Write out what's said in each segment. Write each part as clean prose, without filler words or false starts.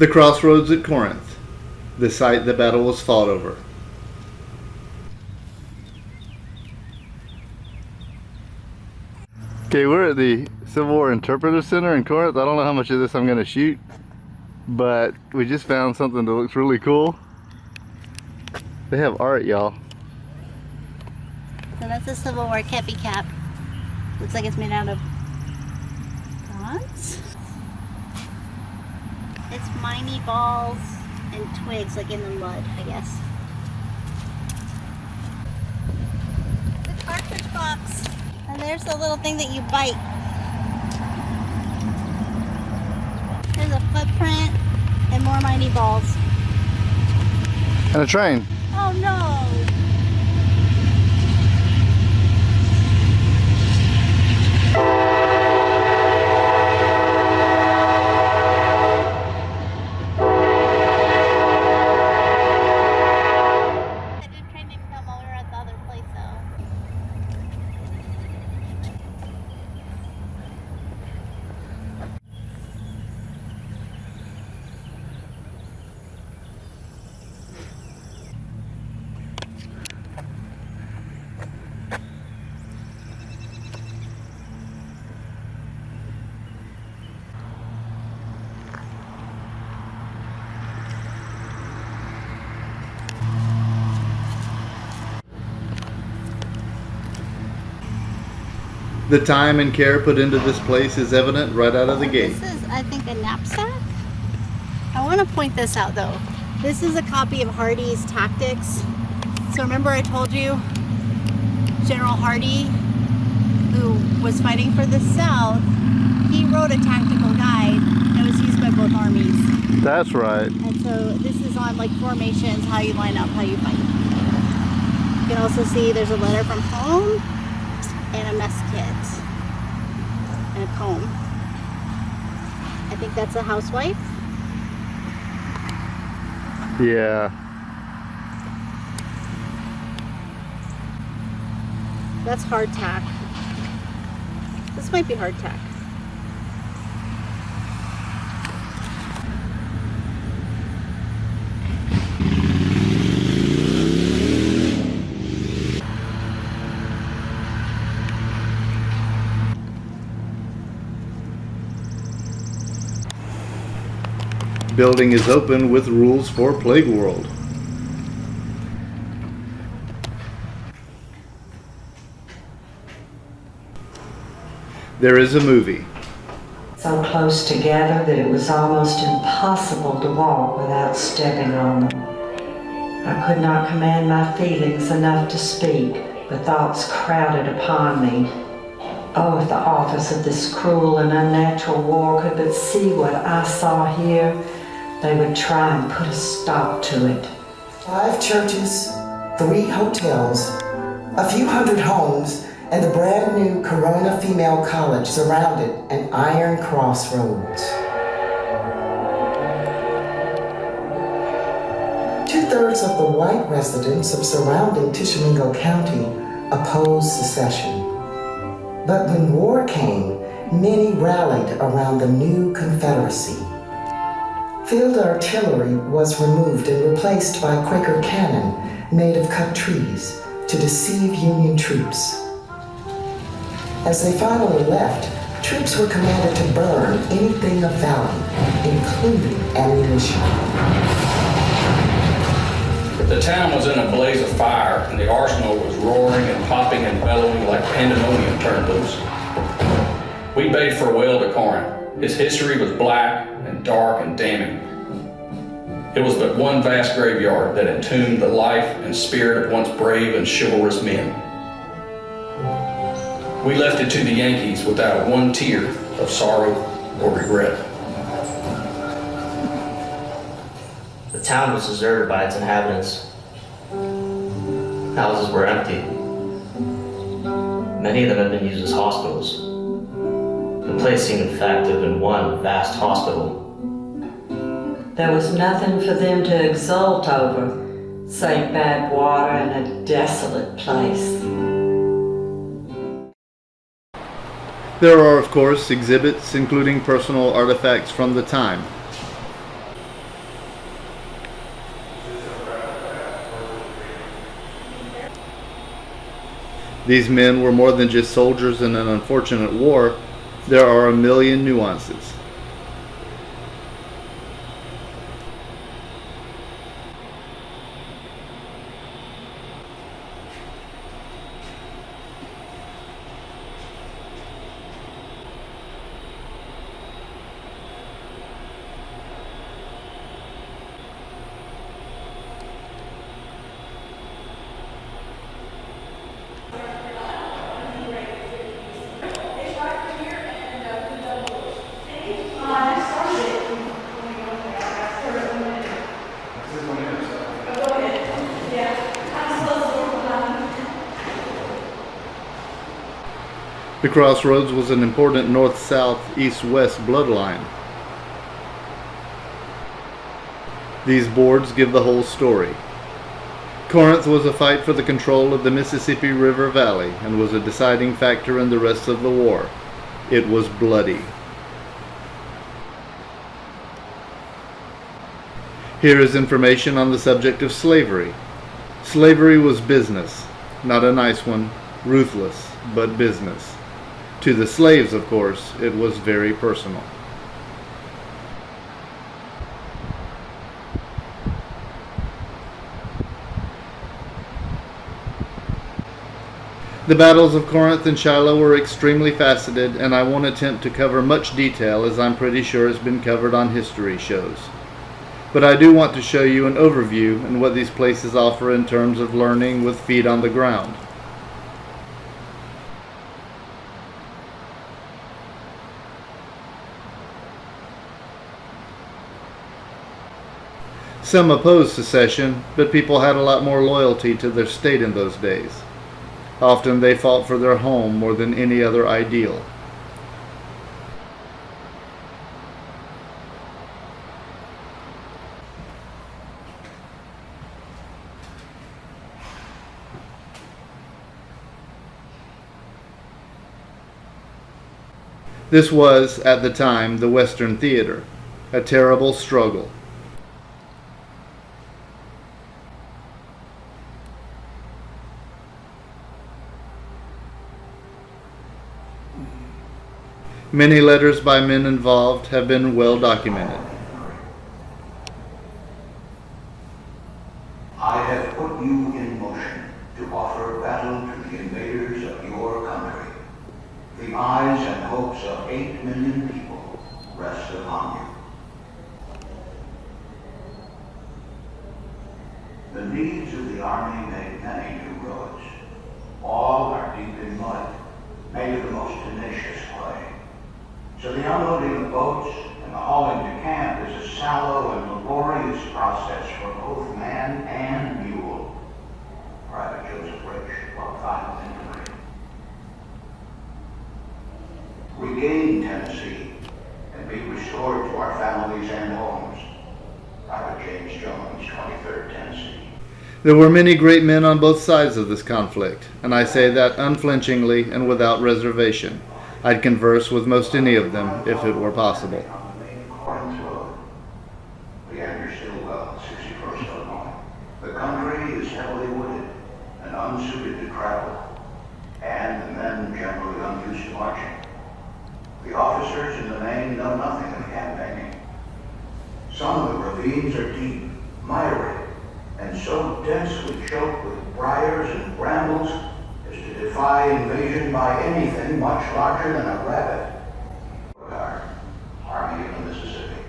The crossroads at Corinth, the site the battle was fought over. Okay, we're at the Civil War Interpretive Center in Corinth. I don't know how much of this I'm going to shoot, but we just found something that looks really cool. They have art, y'all. So that's a Civil War kepi cap. Looks like it's made out of bronze. It's miney balls and twigs, like in the mud, I guess. The cartridge box. And there's the little thing that you bite. There's a footprint and more miney balls. And a train. Oh no! The time and care put into this place is evident right out of the gate. This is, I think, a knapsack. I want to point this out though. This is a copy of Hardee's Tactics. So remember I told you General Hardee, who was fighting for the South, he wrote a tactical guide that was used by both armies. That's right. And so this is on like formations, how you line up, how you fight. You can also see there's a letter from home and a mess kit and a comb. I think that's a housewife. Yeah. That's hardtack. This might be hardtack. Building is open with rules for Plague World. There is a movie. So close together that it was almost impossible to walk without stepping on them. I could not command my feelings enough to speak, but thoughts crowded upon me. Oh, if the authors of this cruel and unnatural war could but see what I saw here, they would try and put a stop to it. 5 churches, 3 hotels, a few hundred homes, and the brand new Corona Female College surrounded an iron crossroads. 2/3 of the white residents of surrounding Tishomingo County opposed secession. But when war came, many rallied around the new Confederacy. Field artillery was removed and replaced by Quaker cannon made of cut trees to deceive Union troops. As they finally left, troops were commanded to burn anything of value, including ammunition. The town was in a blaze of fire, and the arsenal was roaring and popping and bellowing like pandemonium turned loose. We bade farewell to Corinth. Its history was black and dark and damning. It was but one vast graveyard that entombed the life and spirit of once brave and chivalrous men. We left it to the Yankees without one tear of sorrow or regret. The town was deserted by its inhabitants. Houses were empty. Many of them had been used as hospitals. The place seemed in fact to have been one vast hospital. There was nothing for them to exult over, save bad water and a desolate place. There are, of course, exhibits including personal artifacts from the time. These men were more than just soldiers in an unfortunate war. There are a million nuances. The crossroads was an important north-south, east-west bloodline. These boards give the whole story. Corinth was a fight for the control of the Mississippi River Valley and was a deciding factor in the rest of the war. It was bloody. Here is information on the subject of slavery. Slavery was business, not a nice one, ruthless, but business. To the slaves, of course, it was very personal. The battles of Corinth and Shiloh were extremely faceted, and I won't attempt to cover much detail, as I'm pretty sure it's been covered on history shows. But I do want to show you an overview and what these places offer in terms of learning with feet on the ground. Some opposed secession, but people had a lot more loyalty to their state in those days. Often they fought for their home more than any other ideal. This was, at the time, the Western Theater, a terrible struggle. Many letters by men involved have been well documented. I have put you in motion to offer battle to the invaders of your country. The eyes and hopes of 8 million people rest upon you. The needs of the army make many new roads. All are deep in mud, made of the most tenacious clay. So the unloading of boats and the hauling to camp is a shallow and laborious process for both man and mule. Private Joseph Rich, 5th Infantry. Regain Tennessee and be restored to our families and homes. Private James Jones, 23rd Tennessee. There were many great men on both sides of this conflict, and I say that unflinchingly and without reservation. I'd converse with most any of them if it were possible. On the main Corinth Road, Leander Stillwell, 61st Illinois. The country is heavily wooded and unsuited to travel, and the men generally unused to marching. The officers in the main know nothing of campaigning. Some of the ravines are deep, miry, and so densely choked with briars and brambles as to defy invasion by anything much larger than a rabbit. Our Army of the Mississippi.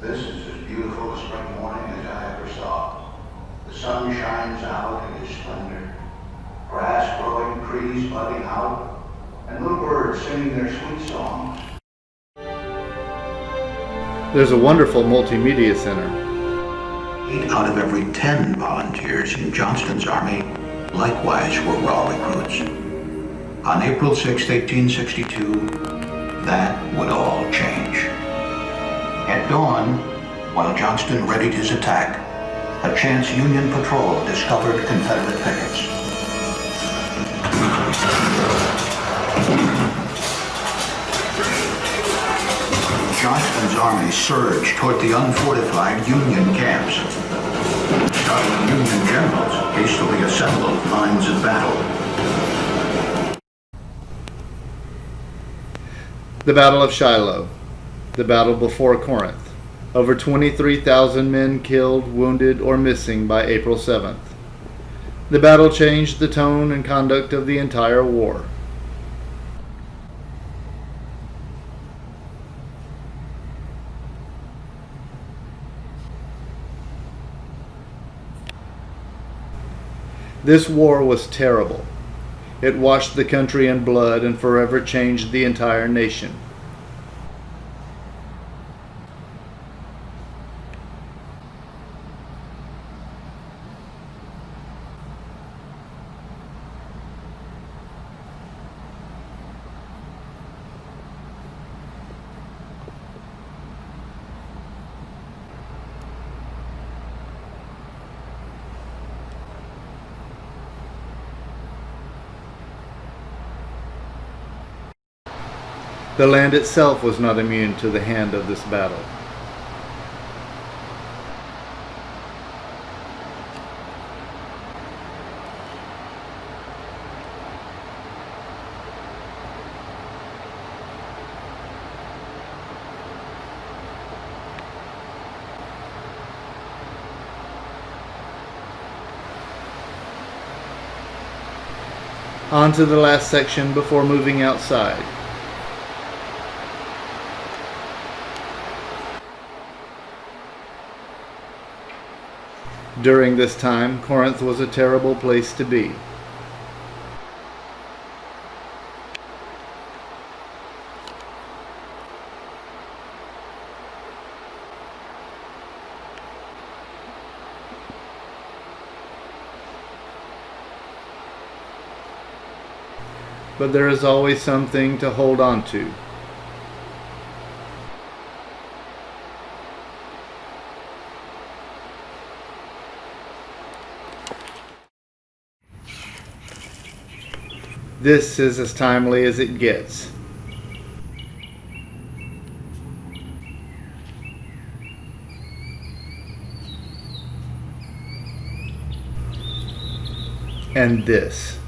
This is as beautiful a spring morning as I ever saw. The sun shines out in its splendor, grass growing, trees budding out, and little birds singing their sweet songs. There's a wonderful multimedia center. 8 out of every 10 volunteers in Johnston's army likewise were raw recruits. On April 6, 1862, that would all change. At dawn, while Johnston readied his attack, a chance Union patrol discovered Confederate pickets. Johnston's army surged toward the unfortified Union camps. Startling Union generals hastily assembled lines of battle. The Battle of Shiloh, the battle before Corinth. Over 23,000 men killed, wounded, or missing by April 7th. The battle changed the tone and conduct of the entire war. This war was terrible. It washed the country in blood and forever changed the entire nation. The land itself was not immune to the hand of this battle. On to the last section before moving outside. During this time, Corinth was a terrible place to be. But there is always something to hold on to. This is as timely as it gets. And this.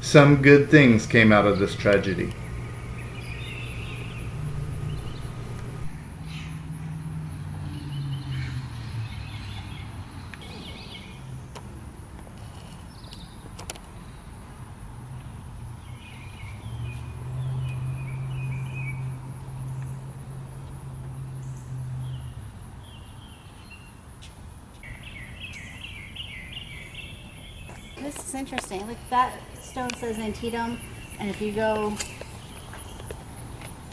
Some good things came out of this tragedy. This is interesting. Look, that stone says Antietam, and if you go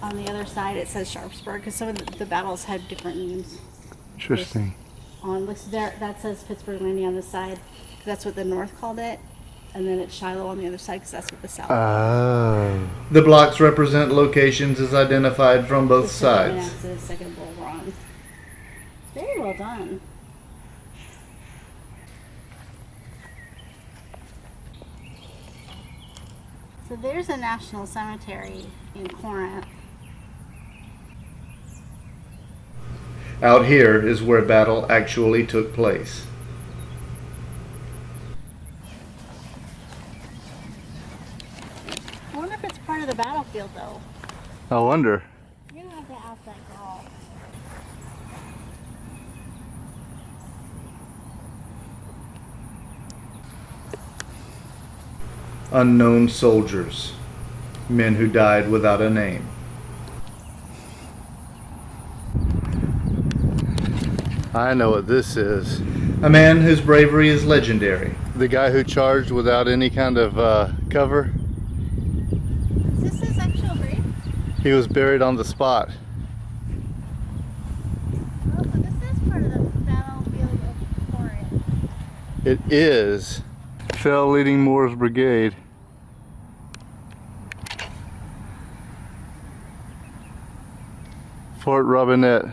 on the other side, it says Sharpsburg, because some of the battles had different names. Interesting. On looks there, that says Pittsburgh Landing on this side. That's what the North called it, and then it's Shiloh on the other side, because that's what the South. Oh. The blocks represent locations as identified from both sides. That's the second bull bronze. Very well done. So there's a national cemetery in Corinth. Out here is where battle actually took place. I wonder if it's part of the battlefield though. I wonder. You're gonna have to ask that girl. Unknown soldiers, men who died without a name. I know what this is. A man whose bravery is legendary. The guy who charged without any kind of cover. Is this his actual grave? He was buried on the spot. Oh, so this is part of the Battlefield of Corinth. It is. Fell leading Moore's brigade. Fort Robinette,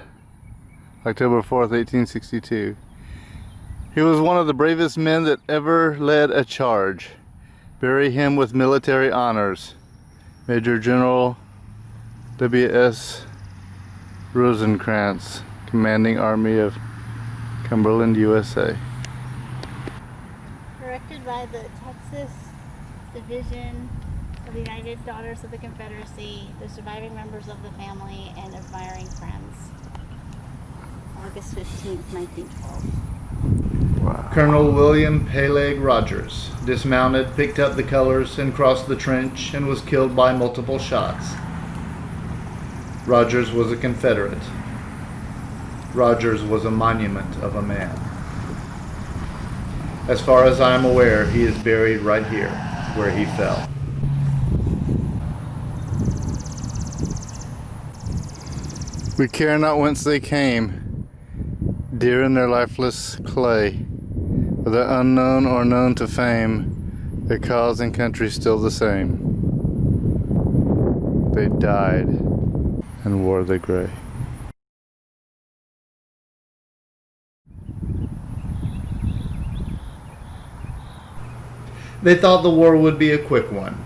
October 4th, 1862. He was one of the bravest men that ever led a charge. Bury him with military honors. Major General W.S. Rosencrantz, commanding Army of Cumberland, USA. Directed by the Texas Division of the United Daughters of the Confederacy, the surviving members of the family, and admiring friends. August 15th, 1912. Wow. Colonel William Peleg Rogers dismounted, picked up the colors, and crossed the trench and was killed by multiple shots. Rogers was a Confederate. Rogers was a monument of a man. As far as I am aware, he is buried right here, where he fell. We care not whence they came, dear in their lifeless clay, whether unknown or known to fame, their cause and country still the same. They died and wore the gray. They thought the war would be a quick one.